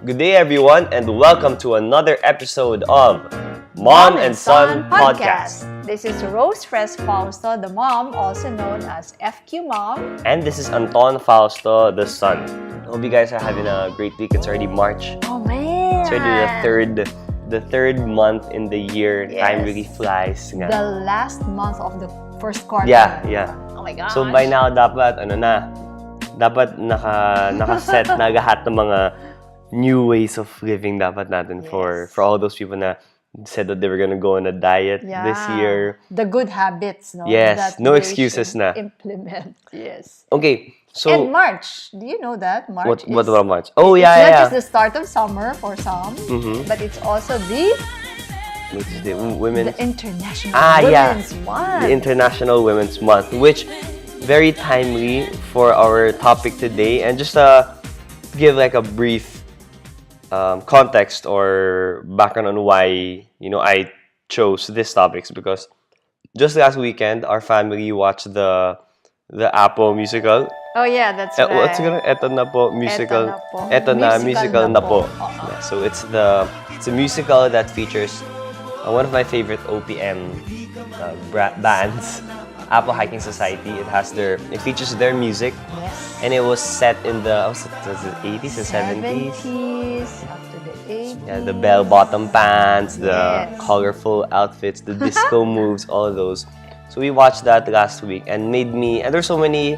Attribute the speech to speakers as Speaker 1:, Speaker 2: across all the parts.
Speaker 1: Good day, everyone, and welcome to another episode of Mom and Son Podcast.
Speaker 2: This is Rose Fres Fausto, the mom, also known as FQ Mom.
Speaker 1: And this is Anton Fausto, the son. I hope you guys are having a great week. It's already March.
Speaker 2: Oh man!
Speaker 1: It's already the third month in the year.
Speaker 2: Yes.
Speaker 1: Time really flies.
Speaker 2: The last month of the first quarter.
Speaker 1: Yeah.
Speaker 2: Oh my gosh.
Speaker 1: So by now, dapat naka-set na lahat ng mga new ways of living dapat natin for all those people na said that they were gonna go on a diet this year.
Speaker 2: The good habits, no?
Speaker 1: Yes,
Speaker 2: that
Speaker 1: no
Speaker 2: they
Speaker 1: excuses
Speaker 2: should
Speaker 1: na.
Speaker 2: Implement, yes.
Speaker 1: Okay, so...
Speaker 2: And March, do you know that? March
Speaker 1: what about March? Oh,
Speaker 2: it's
Speaker 1: yeah.
Speaker 2: not just the start of summer for some, but it's also the International Women's Month.
Speaker 1: The International Women's Month, which very timely for our topic today. And just give like a brief context or background on why I chose these topics, because just last weekend our family watched the Apple musical.
Speaker 2: Oh yeah, that's right.
Speaker 1: What's it gonna? Eto na po musical.
Speaker 2: Eto na po.
Speaker 1: Musical na po. Yeah, so it's a musical that features one of my favorite OPM bands, Apple Hiking Society. It features their music.
Speaker 2: Yes.
Speaker 1: And it was set in the was it 80s and 70s?
Speaker 2: 70s up to the 80s.
Speaker 1: Yeah, the bell-bottom pants, the colorful outfits, the disco moves, all of those. So we watched that last week and there were so many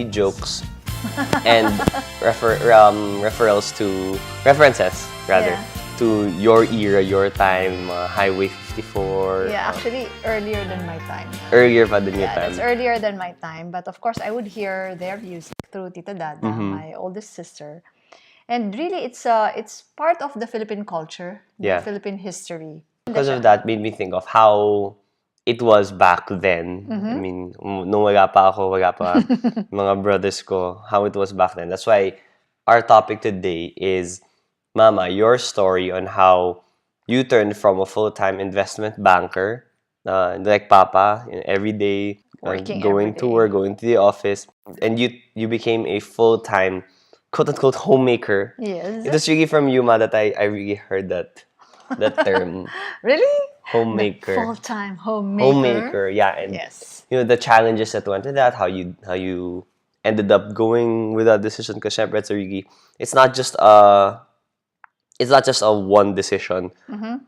Speaker 1: jokes and references to your era, your time, Highway 54.
Speaker 2: Yeah, actually earlier than my time.
Speaker 1: Earlier pa din your time.
Speaker 2: It's earlier than my time, but of course I would hear their music through Tita Dada, my oldest sister. And really it's part of the Philippine culture, the Philippine history.
Speaker 1: Because of that, made me think of how it was back then. I mean, nung wala pa mga brothers ko, how it was back then. That's why our topic today is, Mama, your story on how you turned from a full-time investment banker, like Papa, every day, going to work, going to the office, and you became a full-time, quote-unquote, homemaker.
Speaker 2: Yes.
Speaker 1: It was really from you, Ma, that I really heard that term.
Speaker 2: Really?
Speaker 1: Homemaker.
Speaker 2: The full-time homemaker.
Speaker 1: Homemaker, yeah. And the challenges that went to that, how you ended up going with that decision, because it's not just a one decision.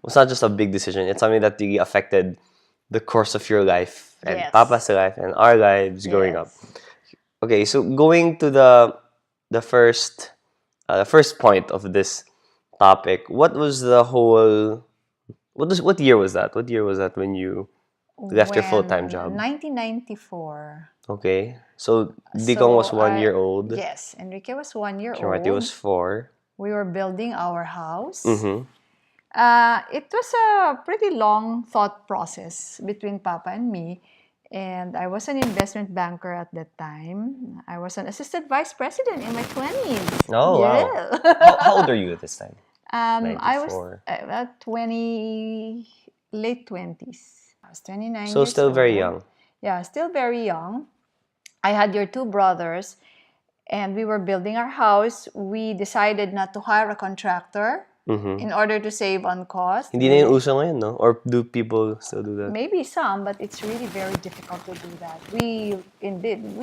Speaker 1: It's not just a big decision. It's something that really affected the course of your life and Papa's life and our lives growing up. Okay, so going to the first point of this topic, what year was that? What year was that when you left your full-time job?
Speaker 2: 1994.
Speaker 1: Okay, so Digong was 1 year old.
Speaker 2: Yes, Enrique was 1 year old.
Speaker 1: Marty was 4.
Speaker 2: We were building our house. It was a pretty long thought process between Papa and me. And I was an investment banker at that time. I was an assistant vice president in my 20s.
Speaker 1: Oh, wow. How old are you at this time?
Speaker 2: I was about 20, late 20s. I was 29
Speaker 1: So
Speaker 2: years
Speaker 1: still
Speaker 2: old.
Speaker 1: very young.
Speaker 2: Yeah, still very young. I had your 2 brothers. And we were building our house. We decided not to hire a contractor in order to save on cost.
Speaker 1: Hindi na yung uso ngayon, no? Or do people still do that?
Speaker 2: Maybe some, but it's really very difficult to do that. We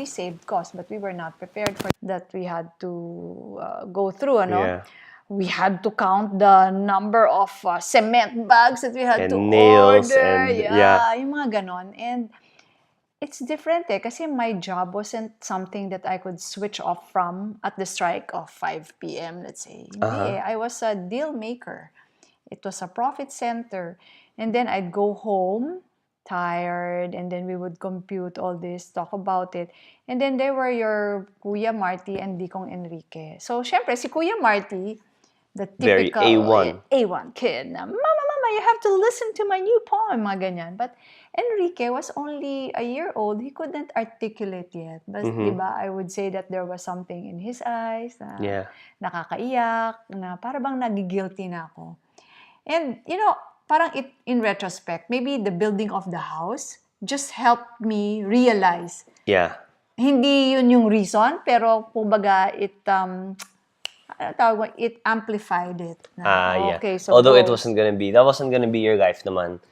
Speaker 2: saved cost, but we were not prepared for that. We had to go through,
Speaker 1: Yeah.
Speaker 2: We had to count the number of cement bags that we had
Speaker 1: And
Speaker 2: to
Speaker 1: nails
Speaker 2: order.
Speaker 1: and
Speaker 2: Yung mga ganon. And it's different kasi my job wasn't something that I could switch off from at the strike of 5 p.m., let's say. I was a deal maker. It was a profit center. And then I'd go home tired, and then we would compute all this, talk about it. And then there were your Kuya Marty and Dikong Enrique. So, syempre, si Kuya Marty, the typical
Speaker 1: Very
Speaker 2: A1 kid na, Mama, you have to listen to my new poem, mga ganyan. But Enrique was only a year old. He couldn't articulate yet. But, diba, I would say that there was something in his eyes na nakakaiyak, na para bang nagigilty na ako. And, parang in retrospect, maybe the building of the house just helped me realize.
Speaker 1: Yeah.
Speaker 2: Hindi yun yung reason, pero kumbaga ano tawag mo, it amplified it.
Speaker 1: Yeah.
Speaker 2: Okay, so
Speaker 1: Although it
Speaker 2: Rose,
Speaker 1: wasn't gonna be, that wasn't gonna be your life naman.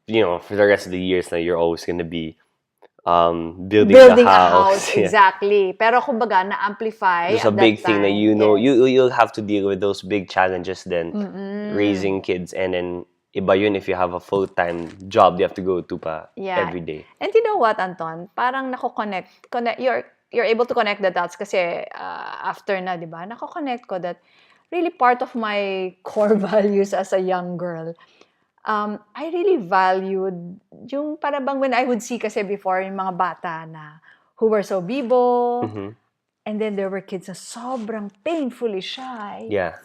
Speaker 1: You know, for the rest of the years na you're always gonna be building the
Speaker 2: building a house,
Speaker 1: house. Yeah.
Speaker 2: exactly. Pero kumbaga, na-amplify
Speaker 1: There's a
Speaker 2: at
Speaker 1: big
Speaker 2: that
Speaker 1: thing that
Speaker 2: time.
Speaker 1: you know
Speaker 2: Yes.
Speaker 1: you'll have to deal with those big challenges then raising kids, and then iba yun if you have a full-time job you have to go to pa
Speaker 2: Yeah.
Speaker 1: every day.
Speaker 2: And you know what, Anton? Parang nako-connect, you're able to connect the dots kasi after na, di ba? Nako-connect ko that really part of my core values as a young girl. I really valued yung para bang when I would see kasi before yung mga bata na who were so bibo, and then there were kids na sobrang painfully shy.
Speaker 1: Yeah.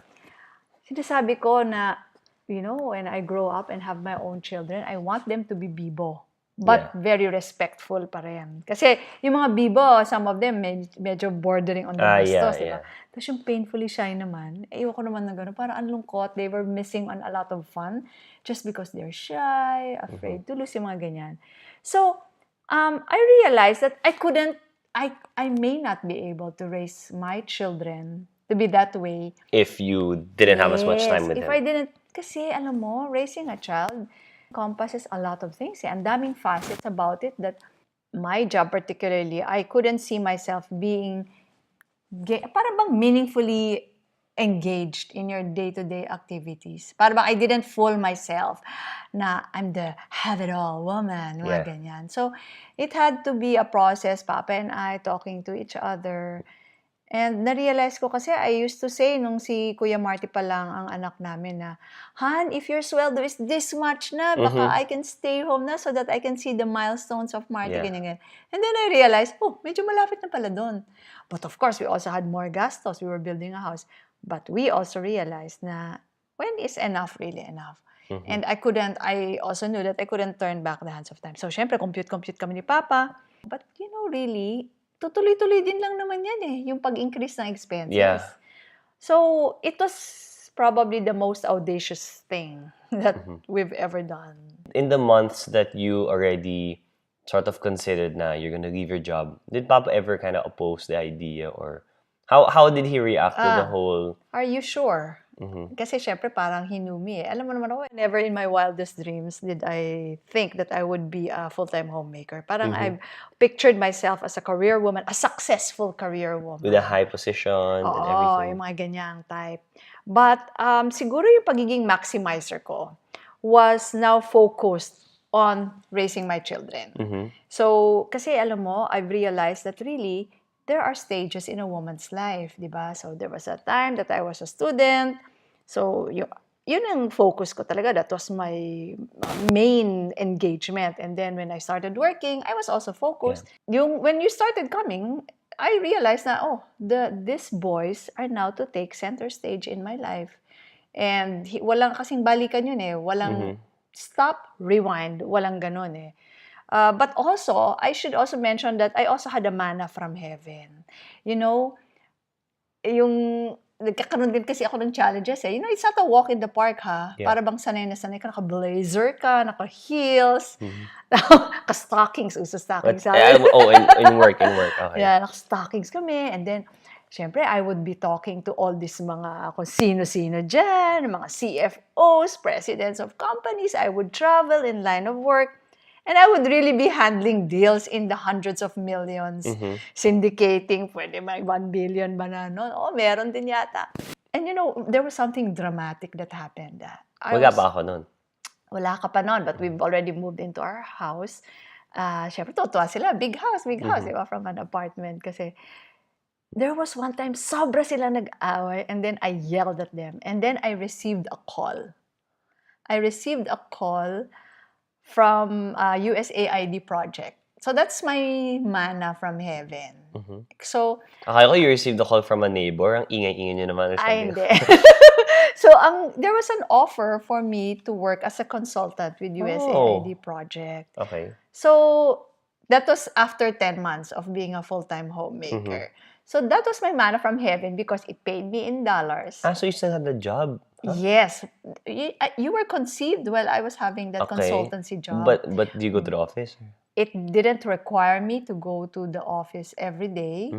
Speaker 2: Sinasabi ko na, you know, when I grow up and have my own children, I want them to be bibo, but very respectful pa rin. Kasi yung mga bibo, some of them medyo bordering on the bastos, diba? Tapos yung painfully shy naman, ayoko naman na gano'n, parang ang lungkot, they were missing on a lot of fun just because they're shy, afraid to lose, yung mga ganyan. So, I realized that I may not be able to raise my children to be that way.
Speaker 1: If you didn't have as much time with
Speaker 2: If
Speaker 1: them.
Speaker 2: I didn't, kasi alam mo, raising a child encompasses a lot of things. Ang daming facets about it that my job particularly, I couldn't see myself being, parang bang meaningfully engaged in your day-to-day activities. Parang bang I didn't fool myself na I'm the have-it-all woman, mga ganyan. So, it had to be a process, Papa and I talking to each other. And na-realize ko kasi I used to say nung si Kuya Marty pa lang ang anak namin na, Han, if your sweldo is this much na, baka I can stay home na so that I can see the milestones of Marty, ganyan. And then I realized, oh, medyo malapit na pala doon. But of course, we also had more gastos. We were building a house. But we also realized na when is enough really enough? And I also knew that I couldn't turn back the hands of time. So, syempre, compute kami ni Papa. But, you know, really, tutuloy-tuloy din lang naman yan eh, yung pag-increase ng expenses.
Speaker 1: Yeah.
Speaker 2: So, it was probably the most audacious thing that we've ever done.
Speaker 1: In the months that you already sort of considered na you're gonna leave your job, did Papa ever kind of oppose the idea, or how did he react to the whole...
Speaker 2: Are you sure? Kasi syempre parang hinumi eh. Alam mo naman ako, never in my wildest dreams did I think that I would be a full-time homemaker. Parang I've pictured myself as a career woman, a successful career woman.
Speaker 1: With a high position and everything.
Speaker 2: Yung mga ganyang type. But siguro yung pagiging maximizer ko was now focused on raising my children. So, kasi alam mo, I've realized that really, there are stages in a woman's life, di ba? So, there was a time that I was a student. So, yun ang focus ko talaga. That was my main engagement. And then, when I started working, I was also focused. When you started coming, I realized na, these boys are now to take center stage in my life. And walang kasing balikan yun eh. Walang stop, rewind. Walang ganon eh. But also, I should also mention that I also had a manna from heaven. You know, nagkakaroon din kasi ako ng challenges eh. You know, it's not a walk in the park ha. Para bang sanay na sanay ka, naka-blazer ka, naka-heels, naka-stockings, uso-stockings.
Speaker 1: In work. Okay.
Speaker 2: Yeah, naka-stockings kami. And then, syempre, I would be talking to all these mga kung sino-sino dyan, mga CFOs, presidents of companies. I would travel in line of work. And I would really be handling deals in the hundreds of millions. Syndicating, pwede may 1 billion ba na, no? Meron din yata. And you know, there was something dramatic that happened.
Speaker 1: Wala pa ako nun.
Speaker 2: Wala ka pa nun, but we've already moved into our house. Syempre, tutuwa sila. Big house, diba? From an apartment. Kasi there was one time, sobra sila nag-away, and then I yelled at them. And then I received a call. From USAID project. So that's my manna from heaven. So,
Speaker 1: akala ko you received a call from a neighbor. Ang ingay-ingay niyo naman.
Speaker 2: Ay, hindi. So, there was an offer for me to work as a consultant with USAID project.
Speaker 1: Okay.
Speaker 2: So, that was after 10 months of being a full-time homemaker. So, that was my manna from heaven because it paid me in dollars.
Speaker 1: So you still had the job? Huh?
Speaker 2: Yes. You were conceived while I was having that consultancy job.
Speaker 1: But do you go to the office?
Speaker 2: It didn't require me to go to the office every day.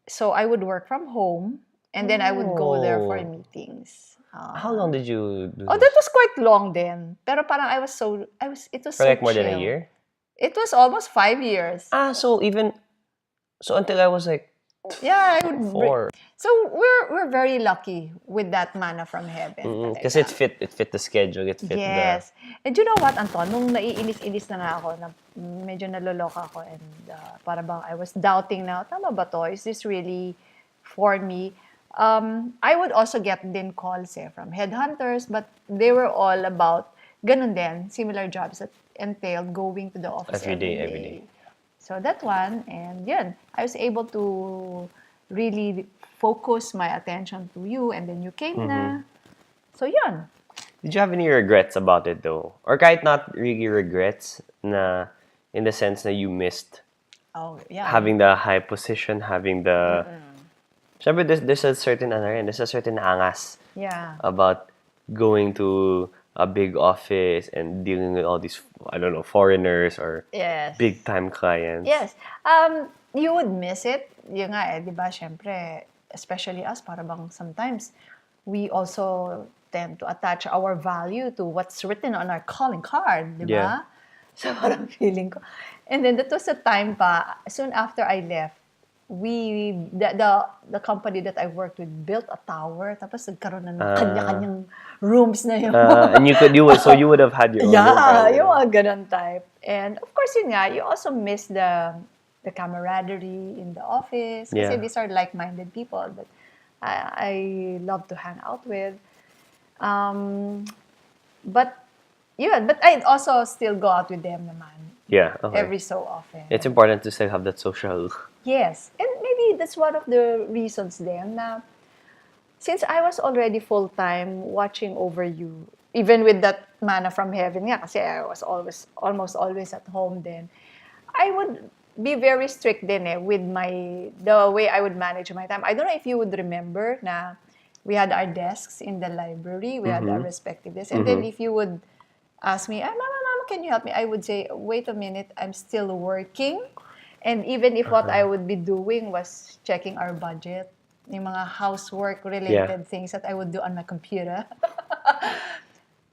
Speaker 2: So I would work from home. And then I would go there for
Speaker 1: Oh.
Speaker 2: meetings.
Speaker 1: How long did you do
Speaker 2: Oh,
Speaker 1: this?
Speaker 2: that was quite long then. Pero parang it was
Speaker 1: For
Speaker 2: so
Speaker 1: like more than a
Speaker 2: chill.
Speaker 1: year?
Speaker 2: It was almost 5 years.
Speaker 1: So until I was like
Speaker 2: Yeah, I would
Speaker 1: 4.
Speaker 2: So we're very lucky with that manna from heaven.
Speaker 1: Kasi
Speaker 2: Talaga.
Speaker 1: it fit the schedule, it fit the...
Speaker 2: Yes. And you know what, Anton? Nung naiinis-inis na ako, na medyo naloloka ako and para bang I was doubting na, tama ba to? Is this really for me? I would also get din calls from headhunters, but they were all about ganun din, similar jobs that entailed going to the office every day. So that one, and yun, I was able to really focus my attention to you, and then you came na. So yun.
Speaker 1: Did you have any regrets about it though? Or kahit not really regrets na in the sense na you missed having the high position, having the... Syempre, there's a certain there's a certain angas about going to a big office and dealing with all these, I don't know, foreigners or big time clients.
Speaker 2: Yes. You would miss it. Yun nga di ba? Syempre, especially us, para bang sometimes we also tend to attach our value to what's written on our calling card, di ba? So parang feeling ko. And then that was a time pa, soon after I left, the company that I worked with built a tower, tapos nagkaroon na ng kanya-kanyang rooms na yun.
Speaker 1: And you would have had your own room.
Speaker 2: Yeah, yung mga ganun type. And of course, yun nga, you also miss the camaraderie in the office. Kasi these are like-minded people that I love to hang out with. But I'd also still go out with them naman.
Speaker 1: Yeah, okay.
Speaker 2: Every so often.
Speaker 1: It's important to still have that social...
Speaker 2: Yes. And maybe that's one of the reasons then na since I was already full-time watching over you, even with that manna from heaven nga, kasi I was almost always at home then, I would be very strict din with the way I would manage my time. I don't know if you would remember na we had our desks in the library, we had our respective desks, and then if you would ask me, Mama, can you help me? I would say, wait a minute, I'm still working. And even if what I would be doing was checking our budget, yung mga housework-related things that I would do on my computer.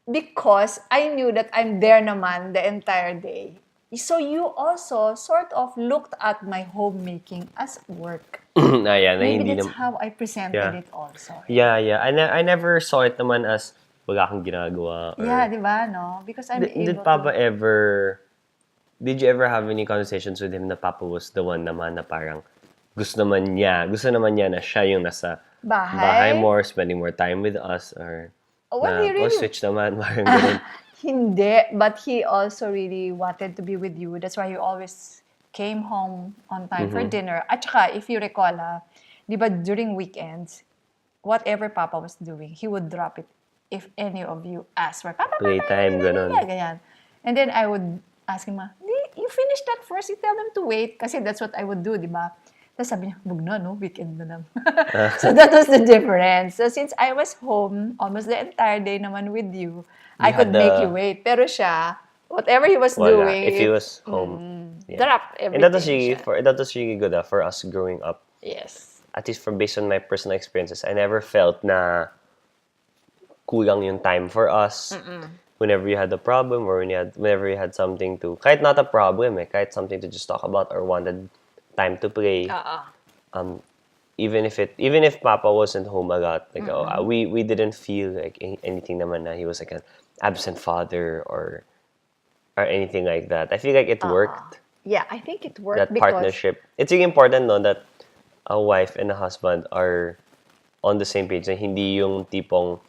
Speaker 2: Because I knew that I'm there naman the entire day. So you also sort of looked at my homemaking as work. Maybe that's how I presented it also.
Speaker 1: Yeah. I never saw it naman as wala kang ginagawa.
Speaker 2: Yeah, di ba, no? Because I'm able
Speaker 1: Did Papa did you ever have any conversations with him na Papa was the one naman na parang gusto naman niya na siya yung nasa bahay more, spending more time with us, or switch naman, parang ganun.
Speaker 2: Hindi, but he also really wanted to be with you. That's why he always came home on time for dinner. At saka, if you recall, di ba during weekends, whatever Papa was doing, he would drop it if any of you asked for Papa,
Speaker 1: playtime, ganun.
Speaker 2: Ganyan. And then I would ask him, you finish that first, you tell them to wait. Kasi that's what I would do, di ba? Tapos sabi niya, wag na, no? Weekend na lang. So that was the difference. So since I was home almost the entire day naman with you, I could make you wait. Pero siya, whatever he was doing,
Speaker 1: if he was home,
Speaker 2: drop everything.
Speaker 1: And that was really good for us growing up.
Speaker 2: Yes.
Speaker 1: At least based on my personal experiences, I never felt na kulang yung time for us. Whenever you had a problem or whenever you had something to, kahit not a problem, kahit something to just talk about or wanted time to play. Even if Papa wasn't home a lot, like we didn't feel like anything naman na he was like an absent father or anything like that. I feel like it worked.
Speaker 2: Yeah, I think it worked.
Speaker 1: That partnership. It's really important, no, that a wife and a husband are on the same page. Na hindi yung tipong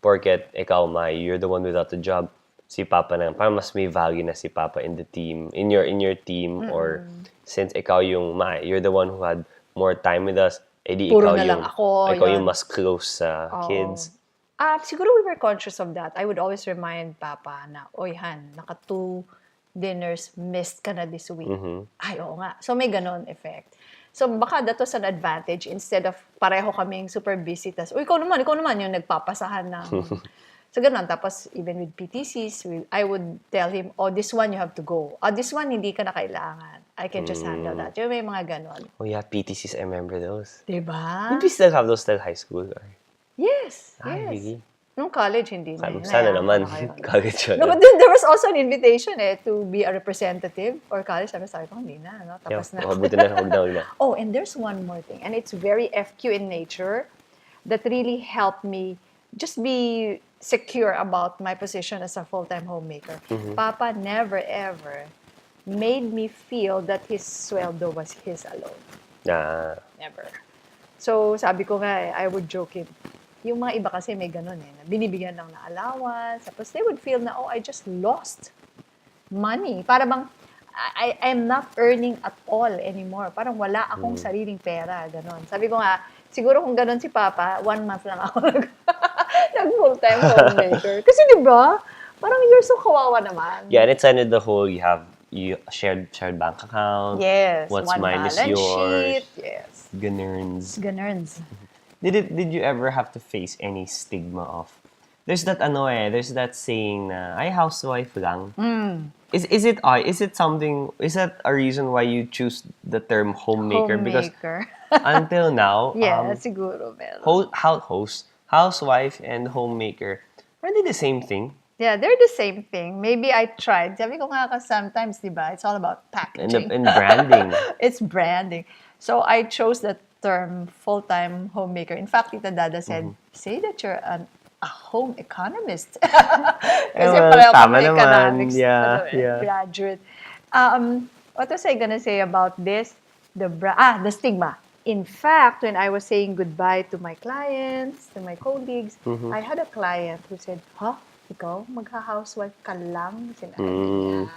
Speaker 1: porket ikaw, you're the one without a job, si Papa na, parang mas may value na si Papa in the team, in your team, or since ikaw yung you're the one who had more time with us, edi
Speaker 2: Puro na lang ako,
Speaker 1: ikaw yung mas close sa kids.
Speaker 2: Siguro we were conscious of that. I would always remind Papa na, oy Han, 2 dinners missed ka na this week. Ay, oo nga. So may ganon effect. So baka that was an advantage instead of pareho kaming super busy. Tas, ikaw naman yung nagpapasahan na. So ganon. Tapos even with PTCs, I would tell him, this one you have to go. This one hindi ka na kailangan. I can just handle that. Yung may mga ganon.
Speaker 1: Oh yeah, PTCs, I remember those.
Speaker 2: Diba?
Speaker 1: Did we still have those till high school? Or?
Speaker 2: Yes,
Speaker 1: Ay,
Speaker 2: yes.
Speaker 1: really?
Speaker 2: Nung college, hindi na.
Speaker 1: Sana
Speaker 2: Hinayaan ko
Speaker 1: naman.
Speaker 2: na kayo.
Speaker 1: College
Speaker 2: No, but then there was also an invitation to be a representative for college. Sabi ko, hindi na. No? Tapos na.
Speaker 1: Buti na, huwag na.
Speaker 2: Oh, and there's one more thing. And it's very FQ in nature that really helped me just be secure about my position as a full-time homemaker. Papa never ever made me feel that his sweldo was his alone. Never. So, sabi ko nga, I would joke him. Yung mga iba kasi may ganun na binibigyan lang na allowance. Tapos they would feel na, I just lost money. Para bang, I'm not earning at all anymore. Parang wala akong sariling pera. Ganon. Sabi ko nga, siguro kung ganon si Papa, 1 month lang ako nag-full-time homemaker. Kasi diba, parang you're so kawawa naman.
Speaker 1: Yeah, and it's under the whole, you shared bank account.
Speaker 2: Yes.
Speaker 1: What's
Speaker 2: one
Speaker 1: mine is
Speaker 2: balance
Speaker 1: yours.
Speaker 2: sheet. Yes.
Speaker 1: Ganurns. Did you ever have to face any stigma of there's that saying na ay housewife lang. Is it something, is that a reason why you choose the term homemaker? Because until now
Speaker 2: siguro meron.
Speaker 1: Housewife and homemaker, are they the same thing?
Speaker 2: Yeah, they're the same thing. Maybe I tried. Sabi ko nga sometimes, diba, it's all about packaging.
Speaker 1: And branding.
Speaker 2: It's branding. So I chose the term full-time homemaker. In fact, Tita Dada said, say that you're a home economist. Kasi pareho
Speaker 1: tama
Speaker 2: kami
Speaker 1: naman.
Speaker 2: economics
Speaker 1: Yeah.
Speaker 2: graduate. What was I gonna say about this? The stigma. In fact, when I was saying goodbye to my clients, to my colleagues, I had a client who said, ikaw, magha-housewife ka lang? Sinabi niya.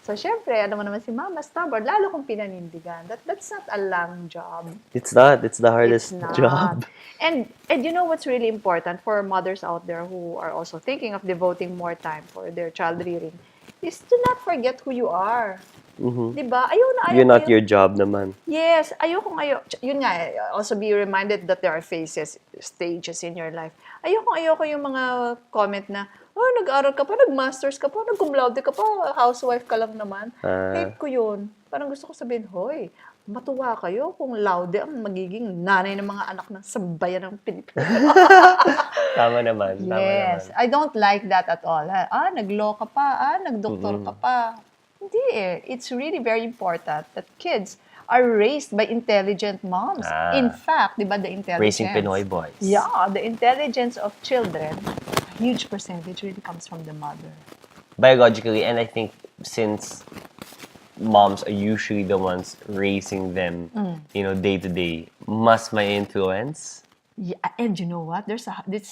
Speaker 2: So, syempre, alam mo naman si Mama, stubborn, lalo kong pinanindigan. That's not a long job.
Speaker 1: It's not. It's the hardest job.
Speaker 2: And you know what's really important for mothers out there who are also thinking of devoting more time for their child rearing is to not forget who you are. Diba?
Speaker 1: You're not your job naman.
Speaker 2: Yes. Yun nga, also be reminded that there are stages in your life. Ayoko yung mga comment na, nag-aral ka pa, nag-masters ka pa, nag-cum laude ka pa, housewife ka lang naman. Hate ko yun. Parang gusto ko sabihin, hoy, matuwa kayo kung laude ang magiging nanay ng mga anak ng sambayan ng Pilipinas.
Speaker 1: Tama naman.
Speaker 2: Yes. I don't like that at all. Nag-law ka pa, nag-doktor ka pa. Hindi It's really very important that kids are raised by intelligent moms. In fact, di ba, the intelligence...
Speaker 1: Raising Pinoy boys.
Speaker 2: Yeah, the intelligence of children, a huge percentage really comes from the mother.
Speaker 1: Biologically, and I think since moms are usually the ones raising them, day to day, mas may influence.
Speaker 2: Yeah, and you know what? There's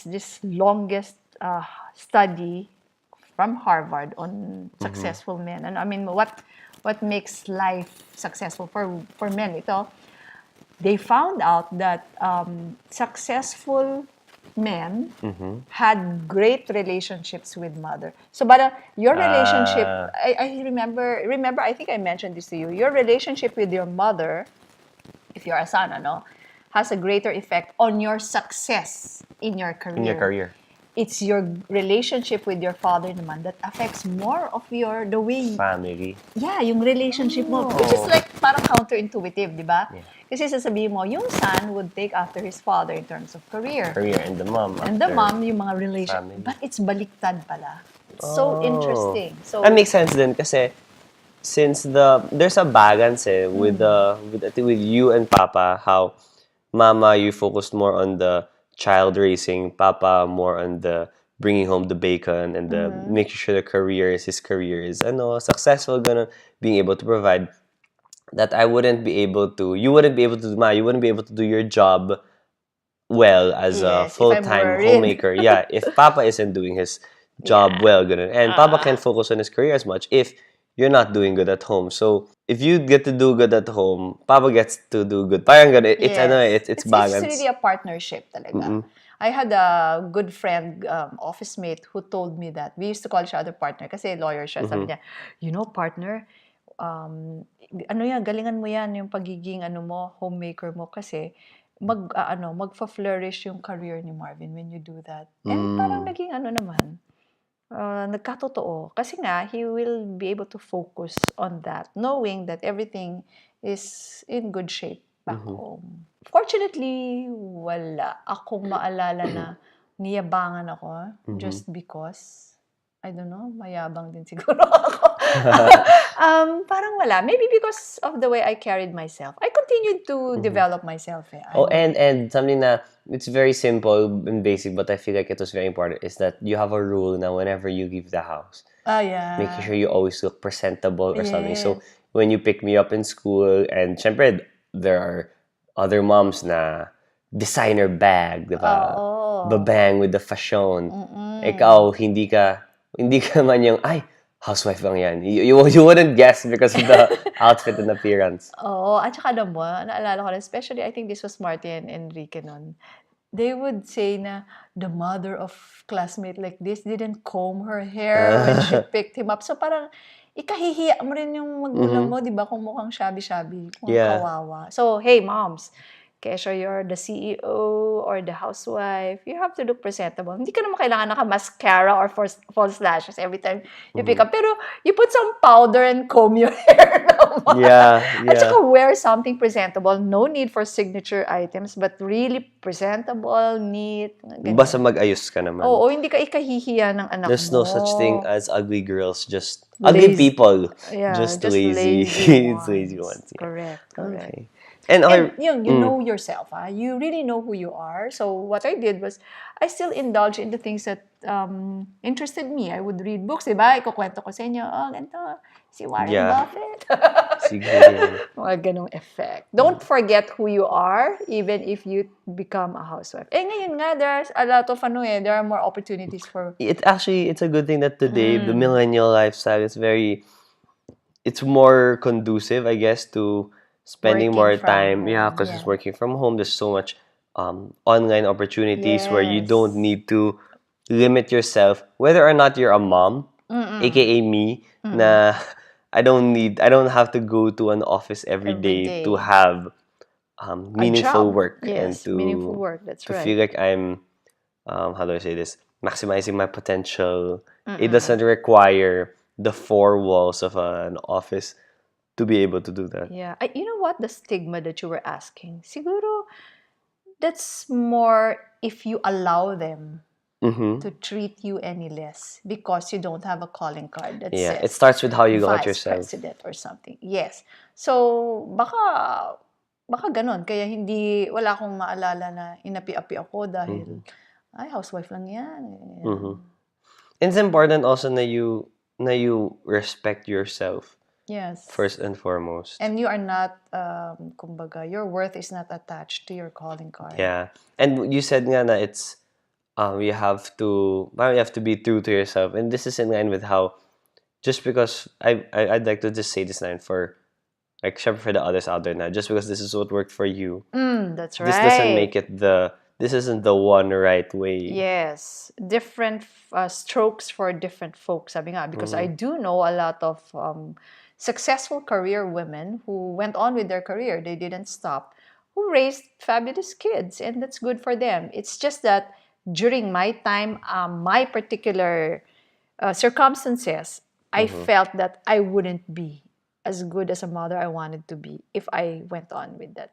Speaker 2: this longest study from Harvard on successful men. And I mean, what makes life successful for men? They found out that successful men had great relationships with mother. So, but your relationship, I remember, I think I mentioned this to you, your relationship with your mother, if you're a son, has a greater effect on your success in your career. It's your relationship with your father naman that affects more of the way...
Speaker 1: Family.
Speaker 2: Yeah, yung relationship mo. Which is like parang counterintuitive, di ba? Yeah. Kasi sasabihin mo, yung son would take after his father in terms of career.
Speaker 1: And the mom.
Speaker 2: And the mom, yung mga relationship. But it's baliktad pala. It's so interesting. So
Speaker 1: that makes sense din kasi since there's a balance with you and Papa, how Mama, you focused more on the child raising, Papa more on the bringing home the bacon and the making sure his career is successful, being able to provide. That you wouldn't be able to do your job well as a full-time homemaker. Yeah, if Papa isn't doing his job well, and Papa can't focus on his career as much if you're not doing good at home. So if you get to do good at home, Papa gets to do good. Parang ganun. It's balance.
Speaker 2: It's really a partnership talaga. I had a good friend, office mate, who told me that. We used to call each other partner kasi lawyer siya. Sabi niya, partner, galingan mo yan, yung pagiging homemaker mo kasi magfa-flourish yung career ni Marvin when you do that. And parang naging naman. nagkatotoo. Kasi nga, he will be able to focus on that, knowing that everything is in good shape back home. Fortunately, wala akong maalala na niyabangan ako just because, I don't know, mayabang din siguro ako. Parang wala. Maybe because of the way I carried myself. I continued to develop myself.
Speaker 1: Oh, and something that it's very simple and basic, but I feel like it was very important is that you have a rule now whenever you leave the house.
Speaker 2: Yeah.
Speaker 1: Making sure you always look presentable or something. So
Speaker 2: Yes.
Speaker 1: when you pick me up in school, and syempre, there are other moms na designer bag, di ba?
Speaker 2: Oo.
Speaker 1: Babang with the fashion. Ikaw, hindi ka man yung, ay, housewife lang yan. You wouldn't guess because of the outfit and appearance.
Speaker 2: Oo, at saka alam mo, naalala ko rin, especially I think this was Marty and Enrique nun, they would say na the mother of classmate like this didn't comb her hair when she picked him up. So parang ikahihiya mo rin yung magulang mo, di ba? Kung mukhang shabby-shabby, kung
Speaker 1: Yeah.
Speaker 2: kawawa. So, hey, moms, kesyo you're the CEO or the housewife, you have to look presentable. Hindi ka naman kailangan naka-mascara or false lashes every time you pick up. Pero you put some powder and comb your hair naman.
Speaker 1: Yeah,
Speaker 2: At
Speaker 1: yeah.
Speaker 2: saka wear something presentable. No need for signature items, but really presentable, neat. Ganyan.
Speaker 1: Basta mag-ayos ka naman.
Speaker 2: Oo, hindi ka ikahihiya ng anak
Speaker 1: There's
Speaker 2: mo.
Speaker 1: no such thing as ugly girls, just ugly
Speaker 2: Lazy.
Speaker 1: people.
Speaker 2: Yeah,
Speaker 1: just
Speaker 2: just
Speaker 1: lazy.
Speaker 2: lazy
Speaker 1: It's lazy ones. Yeah.
Speaker 2: Correct.
Speaker 1: Okay. And
Speaker 2: And you know yourself, you really know who you are. So what I did was, I still indulge in the things that interested me. I would read books, diba? Ikukwento ko sa inyo, ganito, si Warren Buffett.
Speaker 1: Sige.
Speaker 2: Mga ganong effect. Don't forget who you are, even if you become a housewife. Ngayon nga, there's a lot of there are more opportunities for...
Speaker 1: It's a good thing that today, the millennial lifestyle is it's more conducive, I guess, to spending
Speaker 2: Working
Speaker 1: more
Speaker 2: from
Speaker 1: time.
Speaker 2: home,
Speaker 1: Yeah, because it's
Speaker 2: yeah.
Speaker 1: working from home. There's so much online opportunities where you
Speaker 2: Yes.
Speaker 1: don't need to limit yourself, whether or not you're a mom, aka me, na I don't have to go to an office every day to have meaningful
Speaker 2: job.
Speaker 1: work
Speaker 2: Yes,
Speaker 1: and
Speaker 2: meaningful work. That's
Speaker 1: to
Speaker 2: right.
Speaker 1: feel like I'm how do I say this? Maximizing my potential. It doesn't require the four walls of an office to be able to do that.
Speaker 2: Yeah. You know what? The stigma that you were asking, siguro, that's more if you allow them to treat you any less because you don't have a calling card that
Speaker 1: Yeah,
Speaker 2: says
Speaker 1: it starts with how you look at
Speaker 2: vice
Speaker 1: yourself.
Speaker 2: president or something. Yes. So, baka ganun. Kaya wala akong maalala na inapi-api ako dahil, ay, housewife lang yan.
Speaker 1: It's important also na you respect yourself
Speaker 2: Yes.
Speaker 1: first and foremost.
Speaker 2: And you are not, kumbaga, your worth is not attached to your calling card.
Speaker 1: Yeah. And you said nga na it's you have to be true to yourself, and this is in line with how, just because I'd like to just say this line for like for the others out there now, just because this is what worked for you,
Speaker 2: That's right.
Speaker 1: this doesn't make it this isn't the one right way.
Speaker 2: Yes, different strokes for different folks, sabi nga, because I do know a lot of successful career women who went on with their career. They didn't stop, who raised fabulous kids, and that's good for them. It's just that during my time, my particular circumstances, I felt that I wouldn't be as good as a mother I wanted to be if I went on with that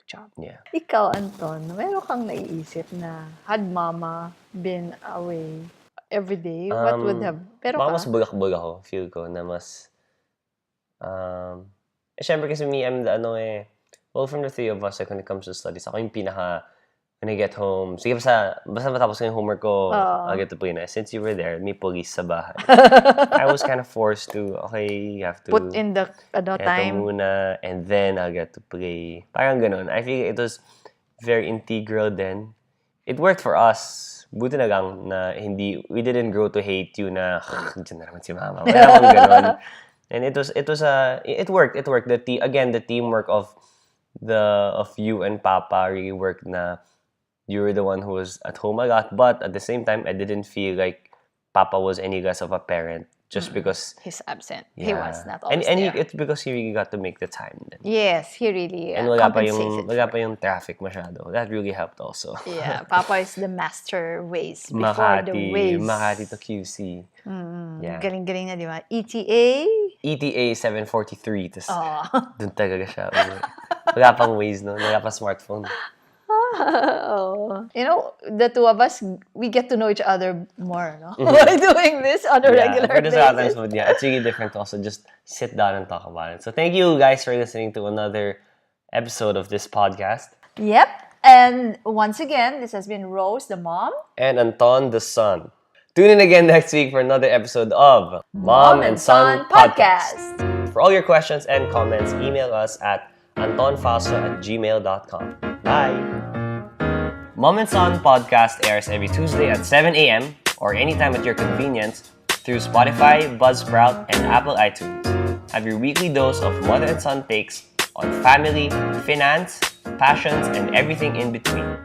Speaker 2: job.
Speaker 1: Yeah.
Speaker 2: Ikaw, Anton, meron kang naiisip na had mama been away every day, what would have... Pero
Speaker 1: Baka mas bulak-bulak ako, feel ko, na mas... syempre kasi me, I'm the well, from the three of us, like, when it comes to studies, ako yung pinaka, when I get home, sige, basta matapos ko yung homework ko, I'll get to play na. Since you were there, may police sa bahay. I was kind of forced to, okay, you have to...
Speaker 2: put in the time.
Speaker 1: muna, and then I'll get to play. Parang ganun. I feel it was very integral then. It worked for us. Buti na lang na we didn't grow to hate you na, dyan na naman si mama. Wala akong ganun. And it worked. The teamwork of you and Papa really worked na you were the one who was at home a lot, but at the same time, I didn't feel like Papa was any less of a parent just because
Speaker 2: He's absent. He was not
Speaker 1: and
Speaker 2: always
Speaker 1: and
Speaker 2: there.
Speaker 1: it's because he really got to make the time then.
Speaker 2: Yes, he really
Speaker 1: And wala pa
Speaker 2: compensated for it.
Speaker 1: yung traffic masyado. That really helped also.
Speaker 2: Yeah, Papa is the master ways before the ways.
Speaker 1: Makati to QC. Yeah.
Speaker 2: Galing-galing na, di ba? ETA?
Speaker 1: ETA 7:43. Tas
Speaker 2: Oh.
Speaker 1: dun talaga siya. Wala pang Waze, no? Wala pang smartphone.
Speaker 2: Oh. You know, the two of us, we get to know each other more, no? By doing this on a regular
Speaker 1: for this
Speaker 2: basis.
Speaker 1: episode, it's really different to also just sit down and talk about it. So thank you guys for listening to another episode of this podcast.
Speaker 2: Yep. And once again, this has been Rose, the mom.
Speaker 1: And Anton, the son. Tune in again next week for another episode of Mom and Son Podcast. For all your questions and comments, email us at antonfausto@gmail.com. Bye! Mom and Son Podcast airs every Tuesday at 7 a.m. or anytime at your convenience through Spotify, Buzzsprout, and Apple iTunes. Have your weekly dose of mother and son takes on family, finance, passions, and everything in between.